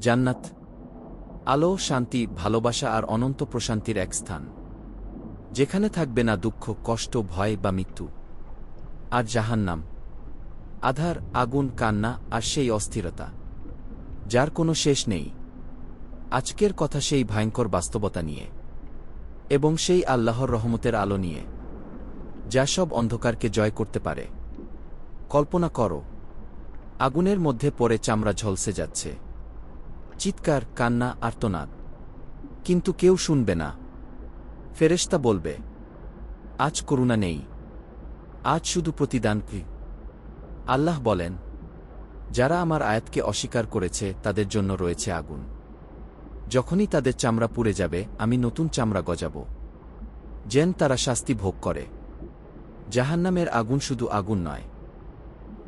জান্নাত আলো, শান্তি, ভালোবাসা আর অনন্ত প্রশান্তির এক স্থান, যেখানে থাকবে না দুঃখ, কষ্ট, ভয় বা মৃত্যু। আর জাহান্নাম আধার, আগুন, কান্না আর সেই অস্থিরতা যার কোনো শেষ নেই। আজকের কথা সেই ভয়ঙ্কর বাস্তবতা নিয়ে, এবং সেই আল্লাহর রহমতের আলো নিয়ে, যা সব অন্ধকারকে জয় করতে পারে। কল্পনা করো, আগুনের মধ্যে পড়ে চামড়া ঝলসে যাচ্ছে, চিৎকার, কান্না, আর্তনাদ, কিন্তু কেউ শুনবে না। ফেরেশতা বলবে, আজ করুণা নেই, আজ শুধু প্রতিদান। কি আল্লাহ বলেন, যারা আমার আয়াতকে অস্বীকার করেছে তাদের জন্য রয়েছে আগুন। যখনই তাদের চামড়া পুড়ে যাবে, আমি নতুন চামড়া গজাব, যেন তারা শাস্তি ভোগ করে। জাহান্নামের আগুন শুধু আগুন নয়,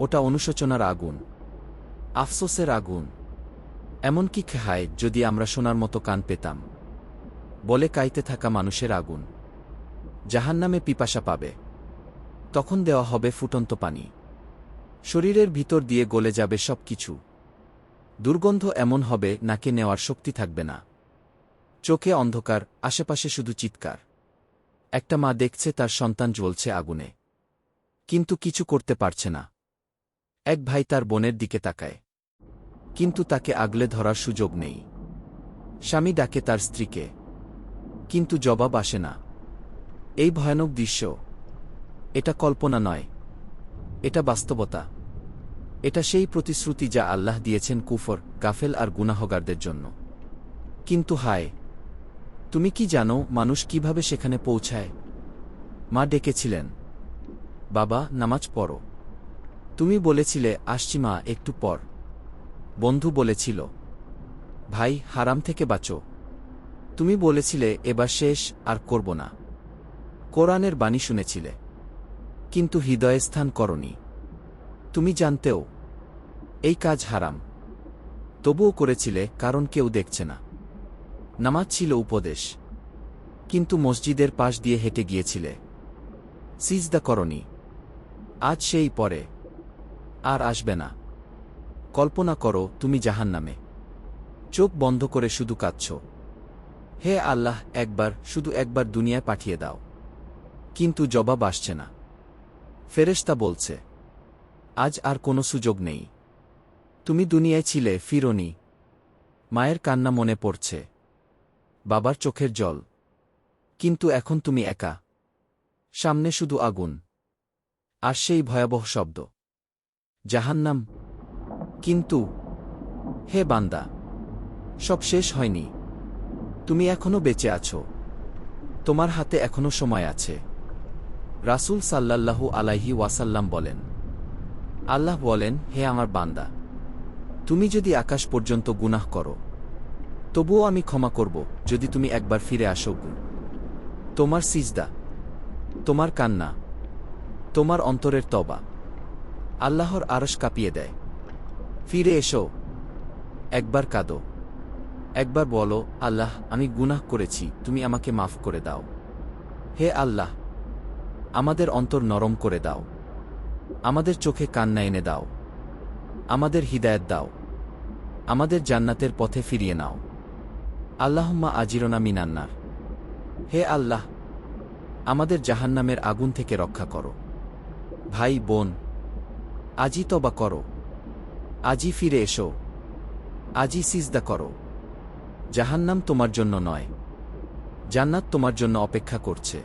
ওটা অনুশোচনার আগুন, আফসোসের আগুন। এমনকি হায় যদি আমরা সোনার মতো কান পেতাম বলে কাইতে থাকা মানুষের আগুন। জাহান্নামে পিপাসা পাবে, তখন দেওয়া হবে ফুটন্ত পানি, শরীরের ভিতর দিয়ে গলে যাবে সব কিছু। দুর্গন্ধ এমন হবে নাকে নেওয়ার শক্তি থাকবে না, চোখে অন্ধকার, আশেপাশে শুধু চিৎকার। একটা মা দেখছে তার সন্তান জ্বলছে আগুনে, কিন্তু কিছু করতে পারছে না। এক ভাই তার বোনের দিকে তাকায়, কিন্তু তাকে আগলে ধরার সুযোগ নেই। স্বামী ডাকে তার স্ত্রীকে, কিন্তু জবাব আসে না। এই ভয়ানক দৃশ্য, এটা কল্পনা নয়, এটা বাস্তবতা। এটা সেই প্রতিশ্রুতি যা আল্লাহ দিয়েছেন কুফর, গাফেল আর গুনাহগারদের জন্য। কিন্তু হায়, তুমি কি জানো মানুষ কিভাবে সেখানে পৌঁছায়? মা ডেকেছিলেন, বাবা নামাজ পড়ো। তুমি বলেছিলে আসছি মা একটু পর। বন্ধু বলেছিল, ভাই হারাম থেকে বাঁচো। তুমি বলেছিলে এবার শেষ, আর করব না। কোরআনের বাণী শুনেছিলে, কিন্তু হৃদয়ে স্থান করনি। তুমি জানতেও এই কাজ হারাম, তবুও করেছিলে কারণ কেউ দেখছে না। নামাজ ছিল উপদেশ, কিন্তু মসজিদের পাশ দিয়ে হেঁটে গিয়েছিলে। সিজদা করনি, আজ সেই পরে আর আসবে না। কল্পনা করো তুমি জাহান্নামে, চোখ বন্ধ করে শুধু কাঁদছ, হে আল্লাহ একবার, শুধু একবার দুনিয়ায় পাঠিয়ে দাও। কিন্তু জবাব আসছে না। ফেরেশতা বলছে, আজ আর কোনো সুযোগ নেই। তুমি দুনিয়ায় ছিলে, ফিরোনি। মায়ের কান্না মনে পড়ছে, বাবার চোখের জল, কিন্তু এখন তুমি একা। সামনে শুধু আগুন, আর সেই ভয়াবহ শব্দ, জাহান্নাম। কিন্তু হে বান্দা, সব শেষ হয়নি। তুমি এখনো বেঁচে আছো, তোমার হাতে এখনো সময় আছে। রাসূল সাল্লাল্লাহু আলাইহি ওয়াসাল্লাম বলেন, আল্লাহ বলেন, হে আমার বান্দা, তুমি যদি আকাশ পর্যন্ত গুনাহ করো, তবুও আমি ক্ষমা করব যদি তুমি একবার ফিরে আসো। তোমার সিজদা, তোমার কান্না, তোমার অন্তরের তওবা আল্লাহর আরশ কাঁপিয়ে দেয়। ফিরে এসো, একবার কাঁদো, একবার বলো, আল্লাহ আমি গুনাহ করেছি, তুমি আমাকে মাফ করে দাও। হে আল্লাহ, আমাদের অন্তর নরম করে দাও, আমাদের চোখে কান্না এনে দাও, আমাদের হিদায়াত দাও, আমাদের জান্নাতের পথে ফিরিয়ে নাও। আল্লাহুম্মা আজিরনা মিনান্নার। হে আল্লাহ, আমাদের জাহান্নামের আগুন থেকে রক্ষা করো। ভাই বোন, আজই তওবা করো, আজই ফিরে এসো, আজই সিজদা করো। জাহান্নাম তোমার জন্য নয়, জান্নাত তোমার জন্য অপেক্ষা করছে।